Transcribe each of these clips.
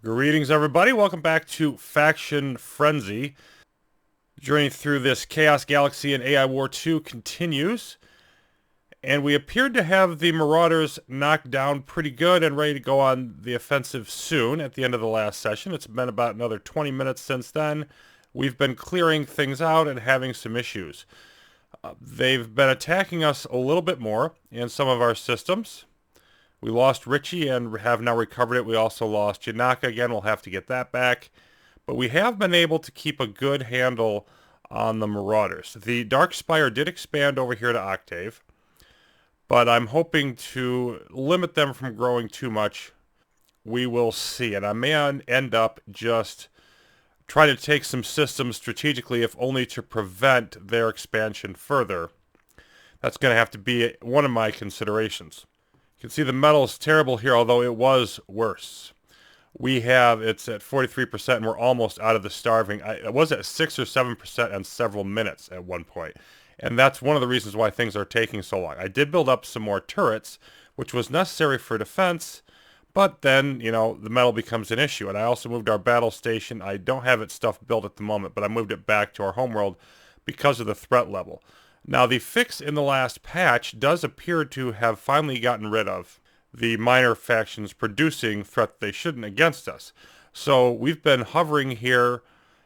Greetings, everybody. Welcome back to Faction Frenzy. Journey through this Chaos Galaxy and AI War 2 continues. And we appeared to have the Marauders knocked down pretty good and ready to go on the offensive soon at the end of the last session. It's been about another 20 minutes since then. We've been clearing things out and having some issues. They've been attacking us a little bit more in some of our systems. We lost Richie and have now recovered it. We also lost Yanaka again. We'll have to get that back. But we have been able to keep a good handle on the Marauders. The Dark Spire did expand over here to Octave, but I'm hoping to limit them from growing too much. We will see. And I may end up just trying to take some systems strategically, if only to prevent their expansion further. That's going to have to be one of my considerations. You can see the metal is terrible here, although it was worse. It's at 43% and we're almost out of the starving. It was at 6 or 7% in several minutes at one point. And that's one of the reasons why things are taking so long. I did build up some more turrets, which was necessary for defense, but then, the metal becomes an issue. And I also moved our battle station. I don't have its stuff built at the moment, but I moved it back to our homeworld because of the threat level. Now, the fix in the last patch does appear to have finally gotten rid of the minor factions producing threat they shouldn't against us. So we've been hovering here,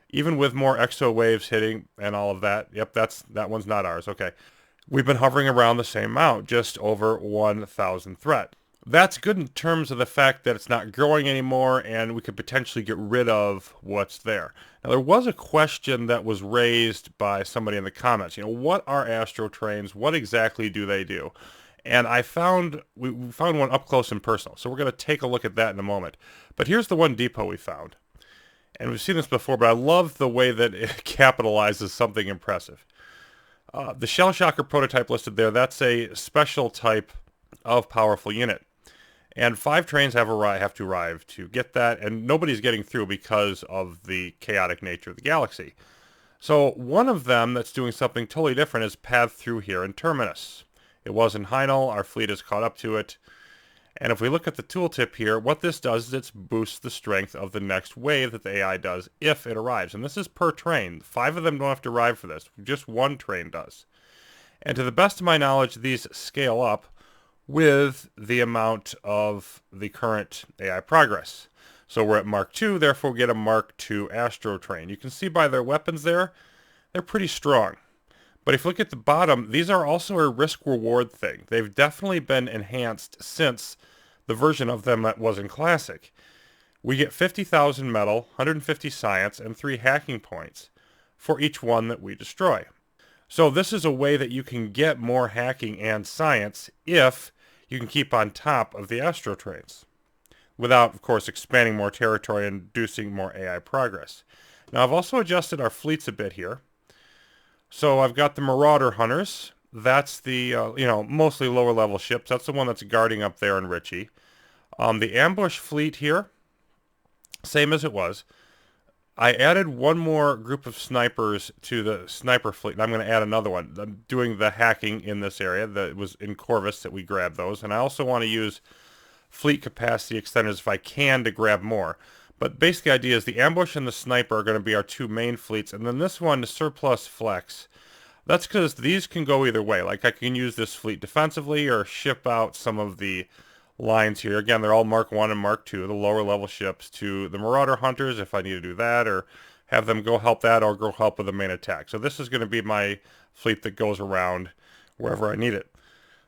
even with more exo waves hitting and all of that. Yep, that one's not ours. Okay. We've been hovering around the same amount, just over 1,000 threat. That's good in terms of the fact that it's not growing anymore and we could potentially get rid of what's there. Now, there was a question that was raised by somebody in the comments. What are Astro trains? What exactly do they do? And we found one up close and personal. So we're going to take a look at that in a moment. But here's the one depot we found. And we've seen this before, but I love the way that it capitalizes something impressive. The Shell Shocker prototype listed there, that's a special type of powerful unit. And 5 trains have to arrive to get that, and nobody's getting through because of the chaotic nature of the galaxy. So one of them that's doing something totally different is pathed through here in Terminus. It was in Heinel, our fleet has caught up to it. And if we look at the tooltip here, what this does is it boosts the strength of the next wave that the AI does if it arrives. And this is per train. 5 of them don't have to arrive for this. Just 1 train does. And to the best of my knowledge, these scale up with the amount of the current AI progress. So we're at Mark II, therefore we get a Mark II Astro train. You can see by their weapons there, they're pretty strong. But if you look at the bottom, these are also a risk-reward thing. They've definitely been enhanced since the version of them that was in Classic. We get 50,000 metal, 150 science, and 3 hacking points for each one that we destroy. So this is a way that you can get more hacking and science if you can keep on top of the Astro trains, without, of course, expanding more territory and inducing more AI progress. Now, I've also adjusted our fleets a bit here. So I've got the Marauder Hunters. That's the, mostly lower level ships. That's the one that's guarding up there in Richie. The Ambush fleet here, same as it was. I added one more group of snipers to the sniper fleet, and I'm going to add another one. I'm doing the hacking in this area. That was in Corvus that we grabbed those. And I also want to use fleet capacity extenders if I can to grab more. But basically the idea is the ambush and the sniper are going to be our 2 main fleets. And then this one, the surplus flex, that's because these can go either way. Like I can use this fleet defensively or ship out some of the lines here. Again, they're all Mark 1 and Mark 2, the lower level ships, to the Marauder Hunters if I need to do that, or have them go help that or go help with the main attack. So this is going to be my fleet that goes around wherever I need it.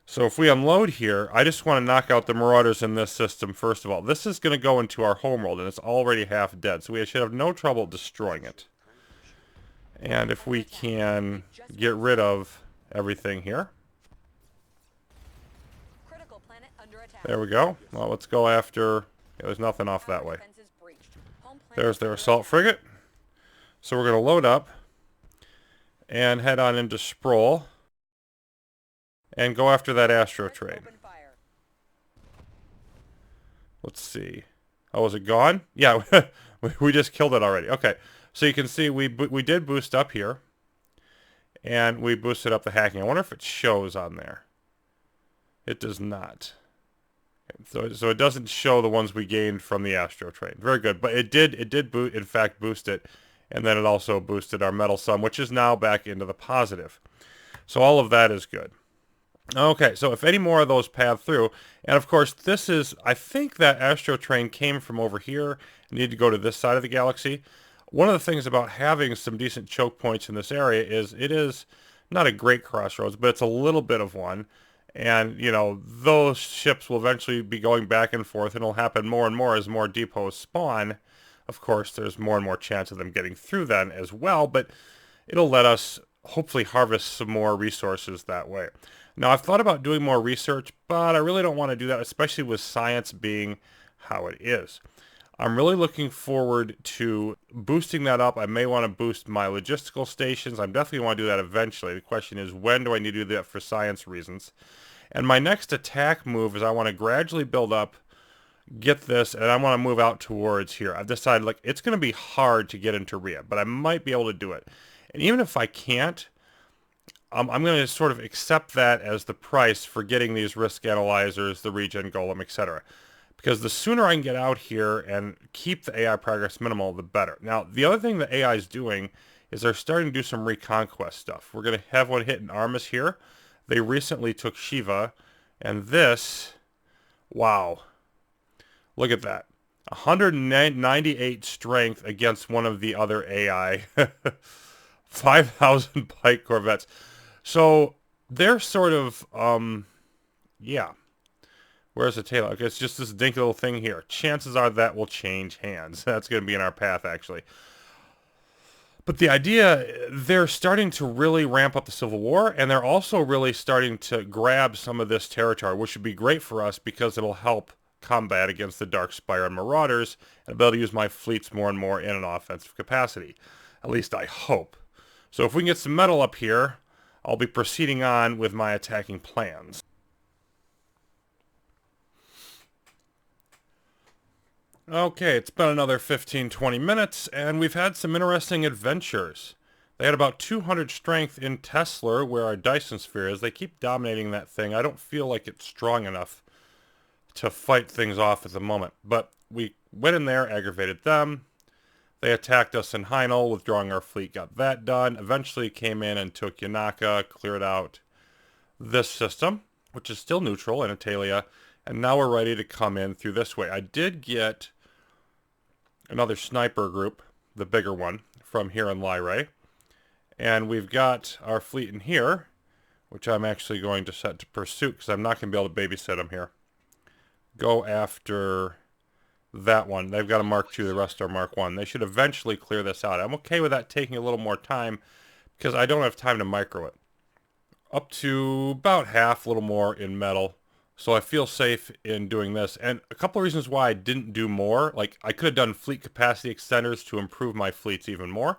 So if we unload here, I just want to knock out the Marauders in this system first of all. This is going to go into our homeworld, and it's already half dead, so we should have no trouble destroying it. And if we can get rid of everything here. There we go. Well, let's go after... Yeah, there's nothing off that way. There's their assault frigate. So we're going to load up and head on into Sproul and go after that Astro train. Let's see. Oh, is it gone? Yeah, we just killed it already. Okay, so you can see we did boost up here. And we boosted up the hacking. I wonder if it shows on there. It does not. So it doesn't show the ones we gained from the Astro train. Very good, but it did boot, in fact, boost it, and then it also boosted our metal sum, which is now back into the positive. So all of that is good. Okay, so if any more of those pad through, and of course this is, I think that Astro train came from over here and needed to go to this side of the galaxy. One of the things about having some decent choke points in this area is it is not a great crossroads, but it's a little bit of one. And, you know, those ships will eventually be going back and forth, and it'll happen more and more as more depots spawn. Of course, there's more and more chance of them getting through then as well, but it'll let us hopefully harvest some more resources that way. Now, I've thought about doing more research, but I really don't want to do that, especially with science being how it is. I'm really looking forward to boosting that up. I may want to boost my logistical stations. I'm definitely want to do that eventually. The question is, when do I need to do that for science reasons? And my next attack move is I want to gradually build up, get this, and I want to move out towards here. I've decided, like, it's going to be hard to get into Rhea, but I might be able to do it. And even if I can't, I'm going to sort of accept that as the price for getting these risk analyzers, the regen golem, etc. Because the sooner I can get out here and keep the AI progress minimal, the better. Now, the other thing the AI is doing is they're starting to do some reconquest stuff. We're going to have one hit in Armus here. They recently took Shiva, and this, wow, look at that. 198 strength against one of the other AI. 5,000 Pike Corvettes. So they're sort of, yeah. Where's the tail? Okay, it's just this dinky little thing here. Chances are that will change hands. That's going to be in our path, actually. But the idea, they're starting to really ramp up the Civil War, and they're also really starting to grab some of this territory, which would be great for us because it'll help combat against the Dark Spire and Marauders, and be able to use my fleets more and more in an offensive capacity. At least I hope. So if we can get some metal up here, I'll be proceeding on with my attacking plans. Okay, it's been another 15-20 minutes, and we've had some interesting adventures. They had about 200 strength in Tesla, where our Dyson Sphere is. They keep dominating that thing. I don't feel like it's strong enough to fight things off at the moment. But we went in there, aggravated them. They attacked us in Heinel, withdrawing our fleet, got that done. Eventually came in and took Yanaka, cleared out this system, which is still neutral in Italia. And now we're ready to come in through this way. I did get another sniper group, the bigger one, from here in Lyrae. And we've got our fleet in here, which I'm actually going to set to pursuit because I'm not going to be able to babysit them here. Go after that one. They've got a Mark II, the rest are Mark I. They should eventually clear this out. I'm okay with that taking a little more time because I don't have time to micro it. Up to about half, a little more in metal. So I feel safe in doing this. And a couple of reasons why I didn't do more. Like, I could have done fleet capacity extenders to improve my fleets even more.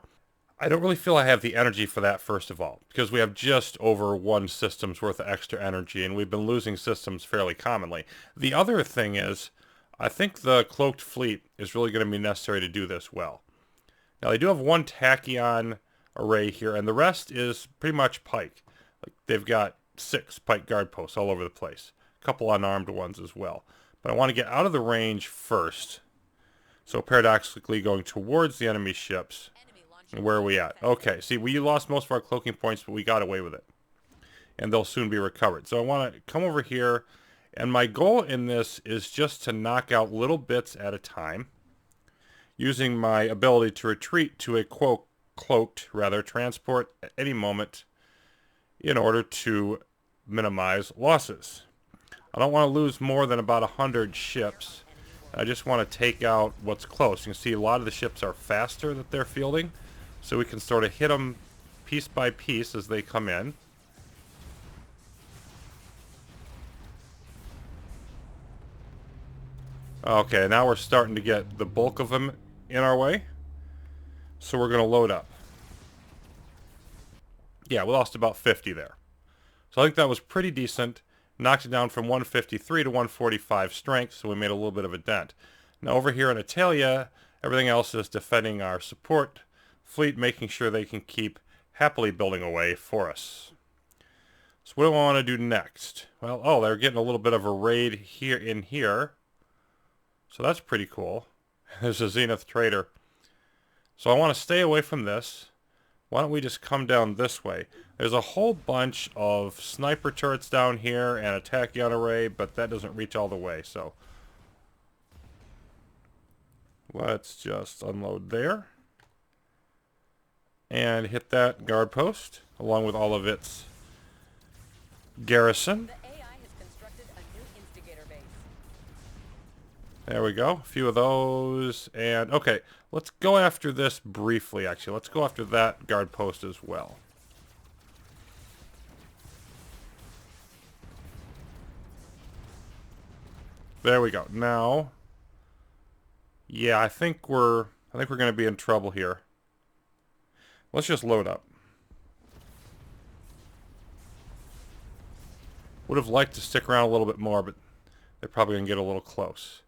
I don't really feel I have the energy for that, first of all, because we have just over one system's worth of extra energy, and we've been losing systems fairly commonly. The other thing is, I think the cloaked fleet is really going to be necessary to do this well. Now, they do have one tachyon array here, and the rest is pretty much pike. Like, they've got 6 pike guard posts all over the place. A couple unarmed ones as well. But I want to get out of the range first. So paradoxically going towards the enemy ships. And where are we at? Okay, see, we lost most of our cloaking points, but we got away with it. And they'll soon be recovered. So I want to come over here, and my goal in this is just to knock out little bits at a time, using my ability to retreat to a cloaked transport at any moment in order to minimize losses. I don't want to lose more than about 100 ships. I just want to take out what's close. You can see a lot of the ships are faster that they're fielding, so we can sort of hit them piece by piece as they come in. Okay, now we're starting to get the bulk of them in our way. So we're going to load up. Yeah, we lost about 50 there. So I think that was pretty decent. Knocked it down from 153 to 145 strength, so we made a little bit of a dent. Now over here in Italia, everything else is defending our support fleet, making sure they can keep happily building away for us. So what do I want to do next? Well, oh, they're getting a little bit of a raid here in here. So that's pretty cool. There's a Zenith Trader. So I want to stay away from this. Why don't we just come down this way? There's a whole bunch of sniper turrets down here and a tachyon array, but that doesn't reach all the way, so let's just unload there. And hit that guard post, along with all of its garrison. The AI has constructed a new instigator base. There we go. A few of those. And, okay, let's go after this briefly, actually. Let's go after that guard post as well. There we go. Now, yeah, I think we're going to be in trouble here. Let's just load up. Would have liked to stick around a little bit more, but they're probably going to get a little close.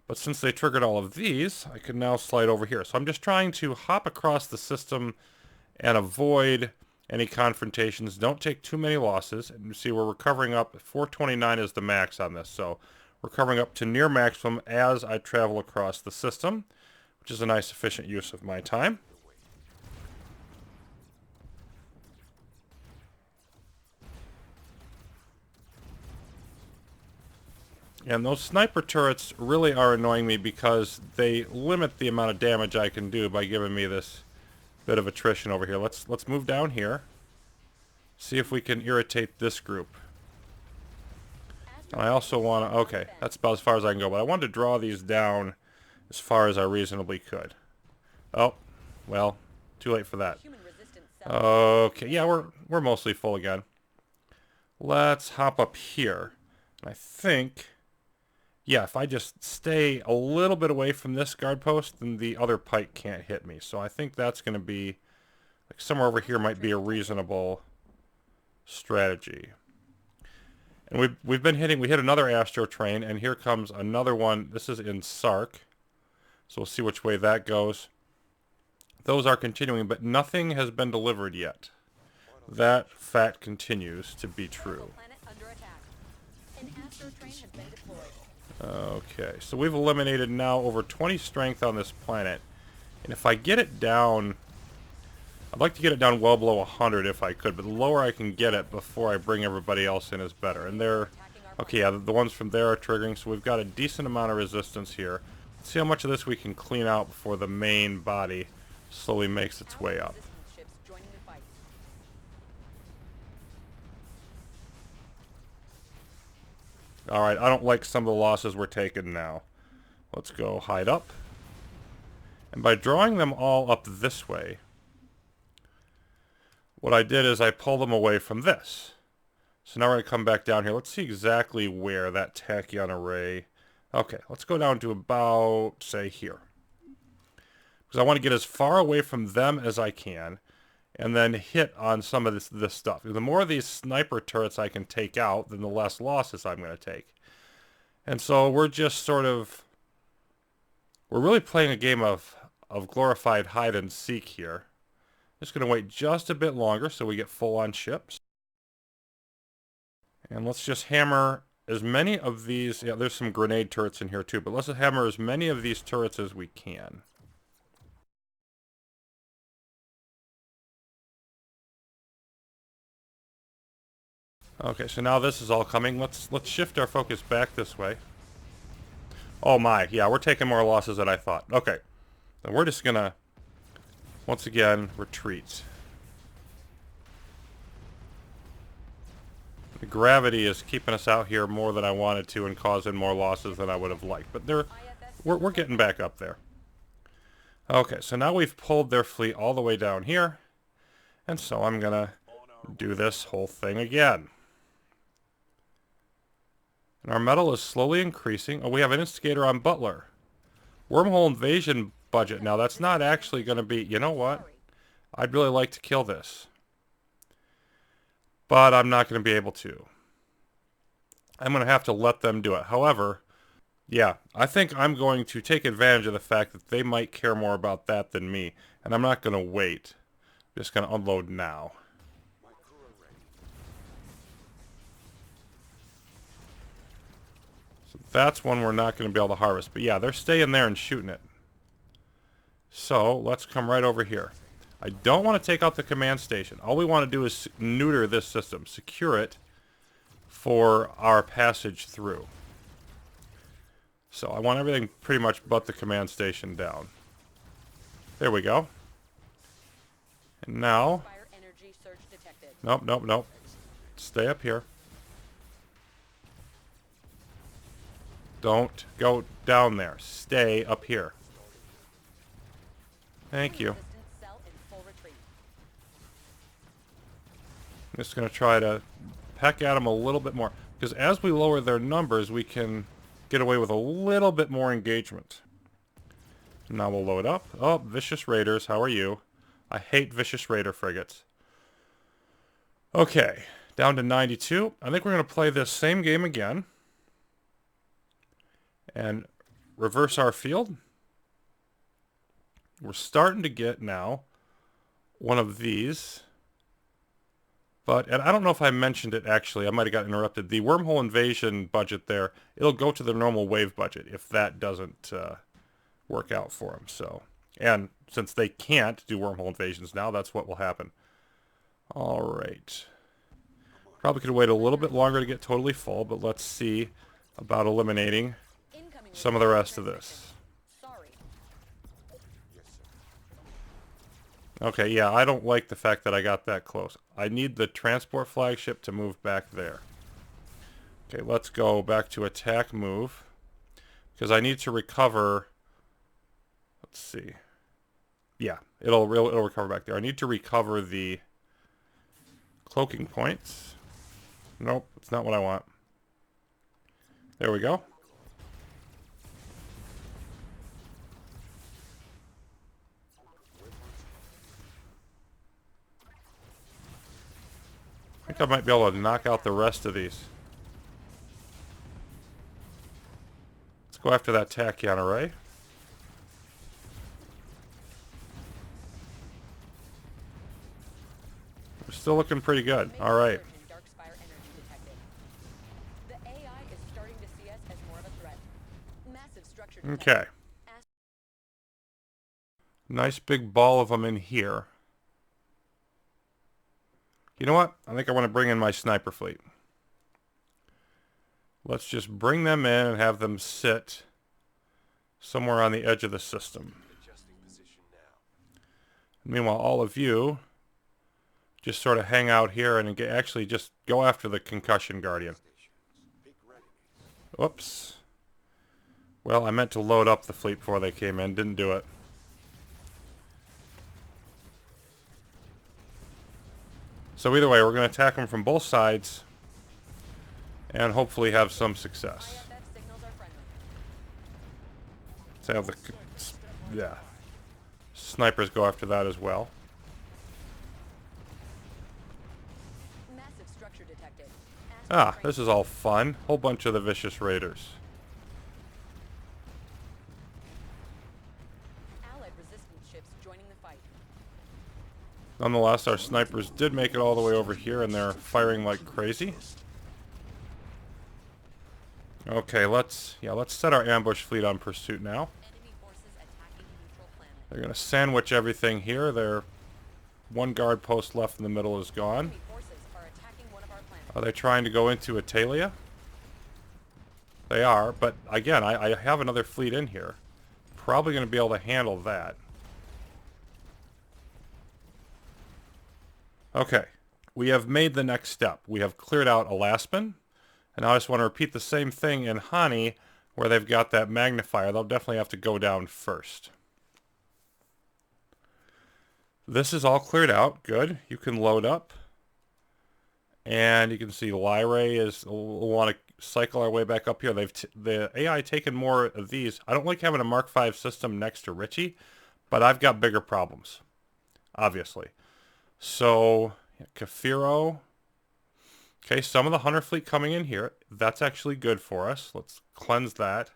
But since they triggered all of these, I can now slide over here. So I'm just trying to hop across the system and avoid any confrontations. Don't take too many losses. And you see we're recovering up. 429 is the max on this. So we're covering up to near maximum as I travel across the system, which is a nice efficient use of my time. And those sniper turrets really are annoying me because they limit the amount of damage I can do by giving me this bit of attrition over here. Let's move down here. See if we can irritate this group. And I also want to... Okay, that's about as far as I can go. But I wanted to draw these down as far as I reasonably could. Oh, well, too late for that. Okay, yeah, we're mostly full again. Let's hop up here. And I think... Yeah, if I just stay a little bit away from this guard post, then the other pike can't hit me. So I think that's going to be, like, somewhere over here might be a reasonable strategy. And we've been hitting, we hit another Astro train, and here comes another one. This is in Sark. So we'll see which way that goes. Those are continuing, but nothing has been delivered yet. That fact continues to be true. Okay, so we've eliminated now over 20 strength on this planet. And if I get it down... I'd like to get it down well below 100 if I could, but the lower I can get it before I bring everybody else in is better. And they're... Okay, yeah, the ones from there are triggering, so we've got a decent amount of resistance here. Let's see how much of this we can clean out before the main body slowly makes its way up. Alright, I don't like some of the losses we're taking now. Let's go hide up. And by drawing them all up this way, what I did is I pulled them away from this. So now we're going to come back down here. Let's see exactly where that tachyon array... Okay, let's go down to about, say, here. Because I want to get as far away from them as I can, and then hit on some of this stuff. The more of these sniper turrets I can take out, then the less losses I'm going to take. And so we're just sort of... We're really playing a game of glorified hide and seek here. Just going to wait just a bit longer so we get full on ships. And let's just hammer as many of these... Yeah, there's some grenade turrets in here too, but let's just hammer as many of these turrets as we can. Okay, so now this is all coming. Let's shift our focus back this way. Oh my, yeah, we're taking more losses than I thought. Okay, then we're just gonna, once again, retreat. The gravity is keeping us out here more than I wanted to and causing more losses than I would have liked. But we're getting back up there. Okay, so now we've pulled their fleet all the way down here. And so I'm gonna do this whole thing again. And our metal is slowly increasing. Oh, we have an instigator on Butler. Wormhole invasion budget. Now, that's not actually going to be... You know what? I'd really like to kill this. But I'm not going to be able to. I'm going to have to let them do it. However, yeah, I think I'm going to take advantage of the fact that they might care more about that than me. And I'm not going to wait. I'm just going to unload now. So that's one we're not going to be able to harvest. But yeah, they're staying there and shooting it. So let's come right over here. I don't want to take out the command station. All we want to do is neuter this system, secure it for our passage through. So I want everything pretty much but the command station down. There we go. And now... Fire energy surge detected. Nope, nope, nope. Stay up here. Don't go down there. Stay up here. Thank you. Resistance cell in full retreat. I'm just going to try to peck at them a little bit more. Because as we lower their numbers, we can get away with a little bit more engagement. Now we'll load up. Oh, Vicious Raiders, how are you? I hate Vicious Raider frigates. Okay, down to 92. I think we're going to play this same game again. And reverse our field. We're starting to get now one of these. And I don't know if I mentioned it actually. I might have got interrupted. The wormhole invasion budget there, it'll go to the normal wave budget if that doesn't work out for them. So, and since they can't do wormhole invasions now, that's what will happen. All right. Probably could wait a little bit longer to get totally full, but let's see about eliminating some of the rest of this. Okay, yeah, I don't like the fact that I got that close. I need the transport flagship to move back there. Okay, let's go back to attack move. Because I need to recover... Let's see. Yeah, it'll recover back there. I need to recover the cloaking points. Nope, that's not what I want. There we go. I think I might be able to knock out the rest of these. Let's go after that tachyon array. We're still looking pretty good. All right. Okay. Nice big ball of them in here. You know what? I think I want to bring in my sniper fleet. Let's just bring them in and have them sit somewhere on the edge of the system. Meanwhile, all of you just sort of hang out here and actually just go after the concussion guardian. Whoops. Well, I meant to load up the fleet before they came in. Didn't do it. So either way, we're going to attack them from both sides and hopefully have some success. Let's have the snipers go after that as well. Ah, this is all fun. Whole bunch of the Vicious Raiders. Nonetheless, our snipers did make it all the way over here, and they're firing like crazy. Okay, let's set our ambush fleet on pursuit now. They're going to sandwich everything here. Their one guard post left in the middle is gone. Are they trying to go into Italia? They are, but again, I have another fleet in here. Probably going to be able to handle that. Okay, we have made the next step. We have cleared out Alaspan, and now I just want to repeat the same thing in Hani, where they've got that magnifier. They'll definitely have to go down first. This is all cleared out. Good. You can load up. And you can see Lyrae is, we'll want to cycle our way back up here. The AI taken more of these. I don't like having a Mark V system next to Richie, but I've got bigger problems, obviously. So, Kafiro. Okay, some of the Hunter fleet coming in here. That's actually good for us. Let's cleanse that.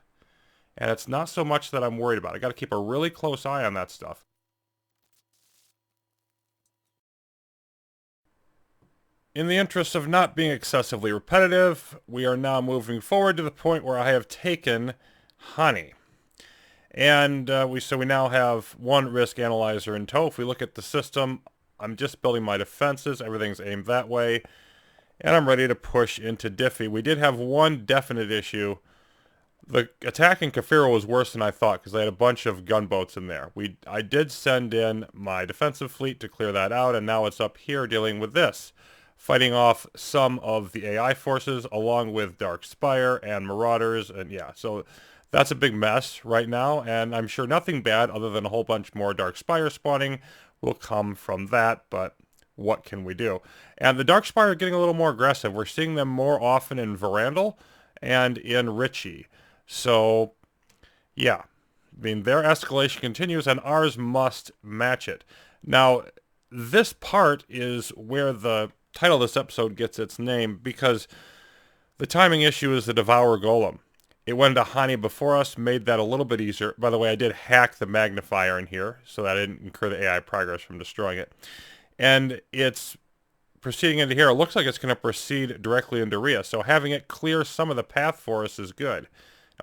And it's not so much that I'm worried about. I got to keep a really close eye on that stuff. in the interest of not being excessively repetitive, we are now moving forward to the point where I have taken honey. And we now have one risk analyzer in tow. If we look at the system, I'm just building my defenses. Everything's aimed that way. And I'm ready to push into Diffie. We did have one definite issue. The attack in Kafira was worse than I thought because they had a bunch of gunboats in there. I did send in my defensive fleet to clear that out, and now it's up here dealing with this. Fighting off some of the AI forces along with Dark Spire and Marauders, and yeah, so that's a big mess right now, and I'm sure nothing bad other than a whole bunch more Dark Spire spawning will come from that, but what can we do? And the Dark Spire are getting a little more aggressive. We're seeing them more often in Verandal and in Ritchie. So, yeah, I mean, their escalation continues, and ours must match it. Now, this part is where the title of this episode gets its name, because the timing issue is the Devourer Golem. It went into Hani before us, made that a little bit easier. By the way, I did hack the magnifier in here, so that I didn't incur the AI progress from destroying it. And it's proceeding into here. It looks like it's going to proceed directly into Rhea, so having it clear some of the path for us is good.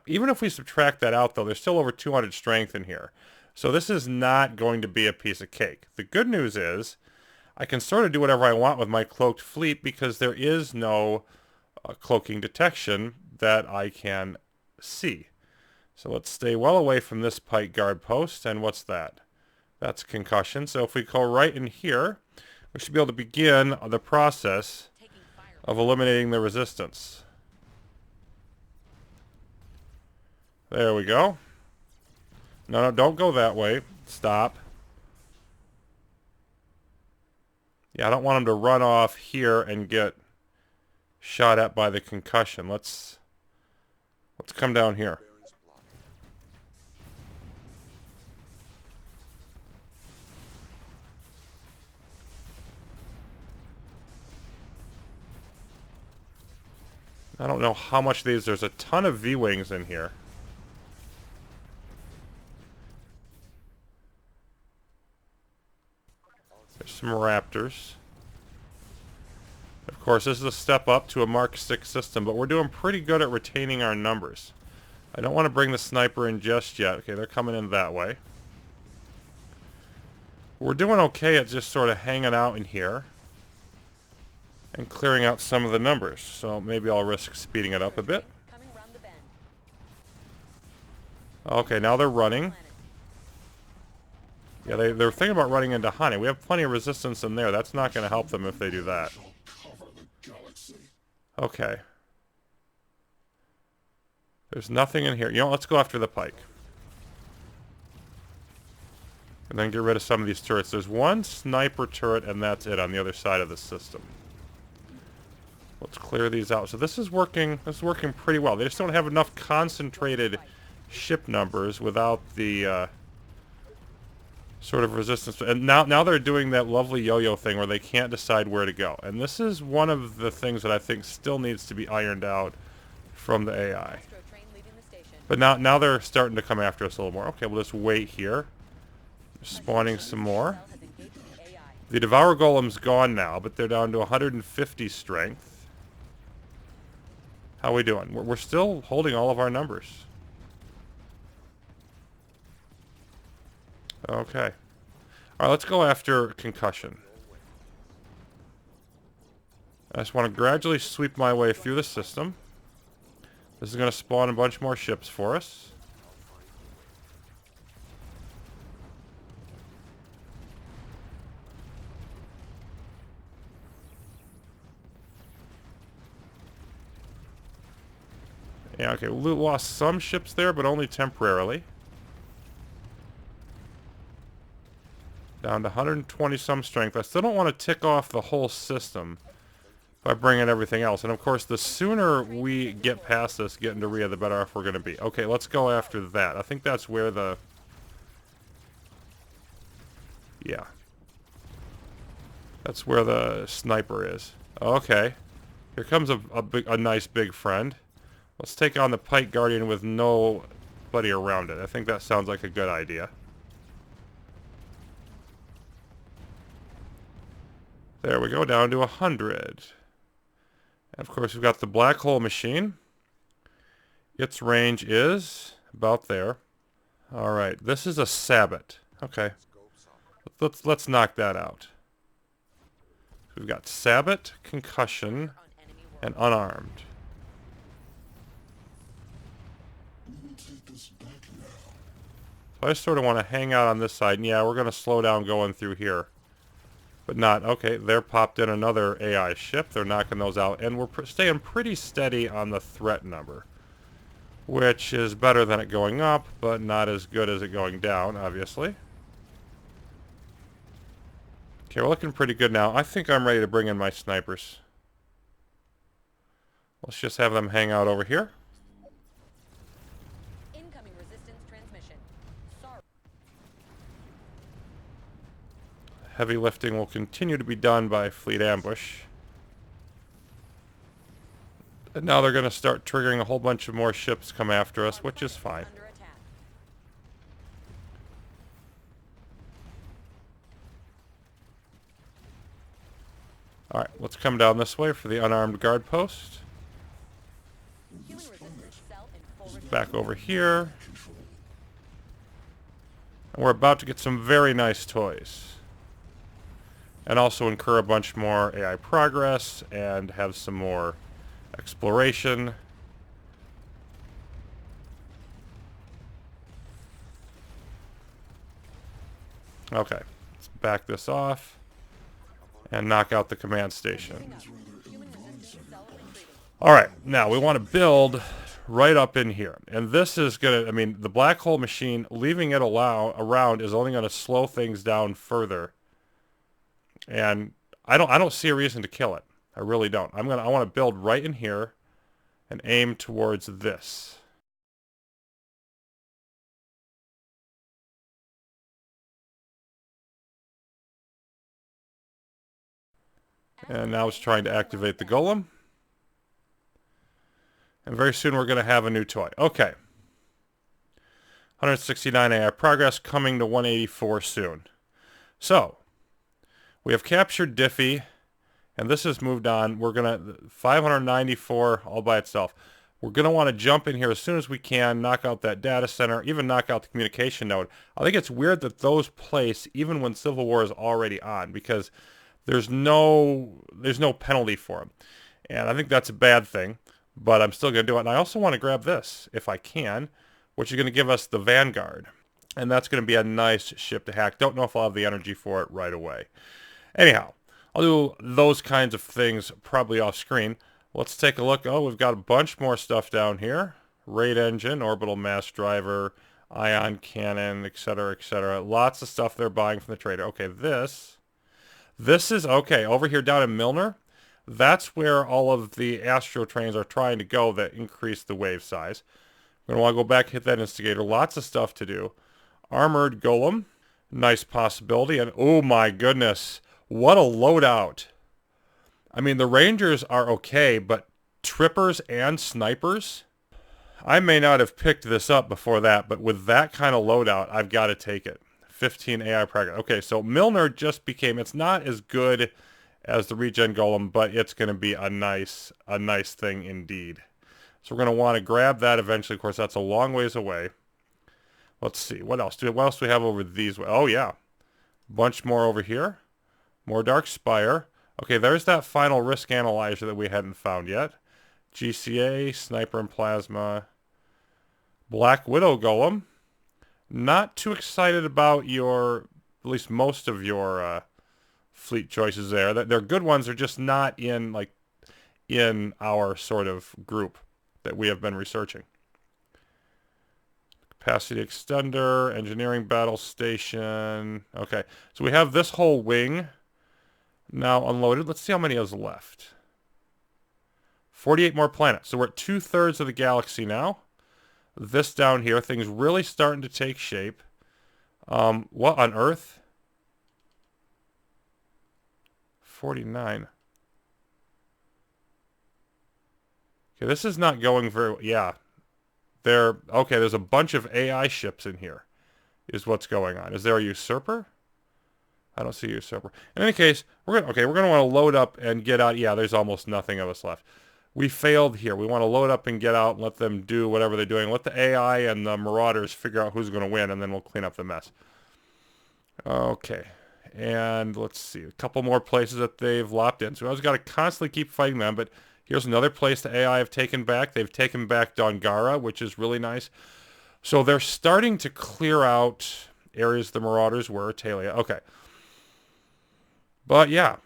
Even if we subtract that out, though, there's still over 200 strength in here. So this is not going to be a piece of cake. The good news is I can sort of do whatever I want with my cloaked fleet because there is no cloaking detection that I can see. So let's stay well away from this pike guard post. And what's that? That's concussion. So if we go right in here, we should be able to begin the process of eliminating the resistance. There we go. No, don't go that way. Stop. Yeah, I don't want him to run off here and get shot at by the concussion. Let's come down here. I don't know how much these... There's a ton of V-Wings in here. There's some Raptors. Of course, this is a step up to a Mark 6 system, but we're doing pretty good at retaining our numbers. I don't want to bring the sniper in just yet. Okay, they're coming in that way. We're doing okay at just sort of hanging out in here and clearing out some of the numbers. So maybe I'll risk speeding it up a bit. Okay, now they're running. Yeah, they're thinking about running into Honey. We have plenty of resistance in there. That's not going to help them if they do that. Okay. There's nothing in here. You know, let's go after the pike. And then get rid of some of these turrets. There's one sniper turret, and that's it on the other side of the system. Let's clear these out. So this is working pretty well. They just don't have enough concentrated ship numbers without the sort of resistance. And now they're doing that lovely yo-yo thing where they can't decide where to go. And this is one of the things that I think still needs to be ironed out from the AI. But now they're starting to come after us a little more. Okay, we'll just wait here. Spawning some more. The Devourer Golem's gone now, but they're down to 150 strength. How are we doing? We're still holding all of our numbers. Okay. Alright, let's go after concussion. I just want to gradually sweep my way through the system. This is going to spawn a bunch more ships for us. Yeah, okay, we lost some ships there, but only temporarily. Down to 120 some strength. I still don't want to tick off the whole system by bringing everything else. And of course, the sooner we get past this, get into Rhea, the better off we're going to be. Okay, let's go after that. I think that's where the... Yeah. That's where the sniper is. Okay. Here comes a nice big friend. Let's take on the Pike Guardian with nobody around it. I think that sounds like a good idea. There we go, down to 100. And of course, we've got the black hole machine. Its range is about there. All right, this is a Sabbat. Okay, let's knock that out. We've got Sabbat, concussion, On enemy world. and unarmed. So I sort of want to hang out on this side. And yeah, we're going to slow down going through here. But not. Okay, there popped in another AI ship. They're knocking those out. And we're staying pretty steady on the threat number. Which is better than it going up, but not as good as it going down, obviously. Okay, we're looking pretty good now. I think I'm ready to bring in my snipers. Let's just have them hang out over here. Incoming resistance transmission. Sorry. Heavy lifting will continue to be done by Fleet Ambush. And now they're going to start triggering a whole bunch of more ships come after us, which is fine. Under attack. Alright, let's come down this way for the unarmed guard post. Human resistance cell in full rotation. Back over here. And we're about to get some very nice toys. And also incur a bunch more AI progress and have some more exploration. Okay, let's back this off and knock out the command station. Human resistance cell retreating. Alright, now we want to build right up in here. And this is going to, I mean, the black hole machine, leaving it around is only going to slow things down further. And I don't see a reason to kill it. I really don't. I want to build right in here and aim towards this. And now it's trying to activate the golem. And very soon we're going to have a new toy. Okay. 169 AI progress, coming to 184 soon. So, we have captured Diffie, and this has moved on. We're going to, 594 all by itself. We're going to want to jump in here as soon as we can, knock out that data center, even knock out the communication node. I think it's weird that those place even when Civil War is already on, because there's no penalty for them. And I think that's a bad thing, but I'm still going to do it. And I also want to grab this, if I can, which is going to give us the Vanguard. And that's going to be a nice ship to hack. Don't know if I'll have the energy for it right away. Anyhow, I'll do those kinds of things probably off screen. Let's take a look. Oh, we've got a bunch more stuff down here. Raid engine, orbital mass driver, ion cannon, etc., etc. Lots of stuff they're buying from the trader. Okay, this is, okay, over here down in Milner, that's where all of the Astro trains are trying to go that increase the wave size. We're going to want to go back, hit that instigator. Lots of stuff to do. Armored Golem, nice possibility. And oh my goodness, what a loadout. I mean, the Rangers are okay, but Trippers and Snipers? I may not have picked this up before that, but with that kind of loadout, I've got to take it. 15 AI progress. Okay, so Milner just became, it's not as good as the Regen Golem, but it's going to be a nice thing indeed. So we're going to want to grab that eventually. Of course, that's a long ways away. Let's see. What else do we have over these? Oh, yeah. Bunch more over here. More Dark Spire. Okay, there's that final risk analyzer that we hadn't found yet. GCA, Sniper and Plasma. Black Widow Golem. Not too excited about at least most of your fleet choices there. They're good ones. They're just not in our sort of group that we have been researching. Capacity extender, engineering battle station. Okay, so we have this whole wing now unloaded. Let's see how many is left. 48 more planets. So we're at 2/3 of the galaxy now. This down here, things really starting to take shape. What on Earth? 49. Okay, this is not going very well. Yeah. Okay, there's a bunch of AI ships in here, is what's going on. Is there a usurper? I don't see you, Sober. In any case, we're gonna want to load up and get out. Yeah, there's almost nothing of us left. We failed here. We want to load up and get out and let them do whatever they're doing. Let the AI and the Marauders figure out who's going to win, and then we'll clean up the mess. Okay. And let's see. A couple more places that they've lopped in. So I always got to constantly keep fighting them, but here's another place the AI have taken back. They've taken back Dongara, which is really nice. So they're starting to clear out areas the Marauders were. Talia. Okay. But yeah,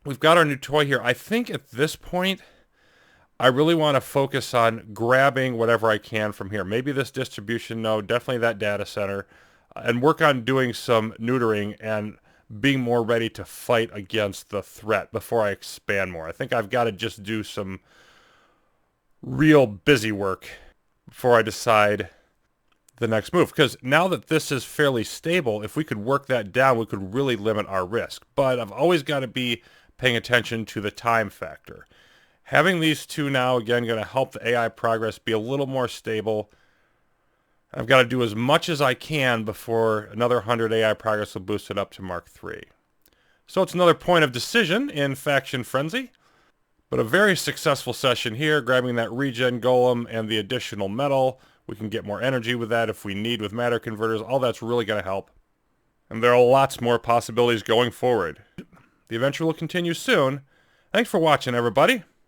we've got our new toy here. I think at this point, I really want to focus on grabbing whatever I can from here. Maybe this distribution node, definitely that data center, and work on doing some neutering and being more ready to fight against the threat before I expand more. I think I've got to just do some real busy work before I decide the next move. Because now that this is fairly stable, if we could work that down, we could really limit our risk. But I've always got to be paying attention to the time factor. Having these two now, again, going to help the AI progress be a little more stable. I've got to do as much as I can before another 100 AI progress will boost it up to Mark III. So it's another point of decision in Faction Frenzy. But a very successful session here, grabbing that regen golem and the additional metal. We can get more energy with that if we need with matter converters. All that's really going to help. And there are lots more possibilities going forward. The adventure will continue soon. Thanks for watching, everybody.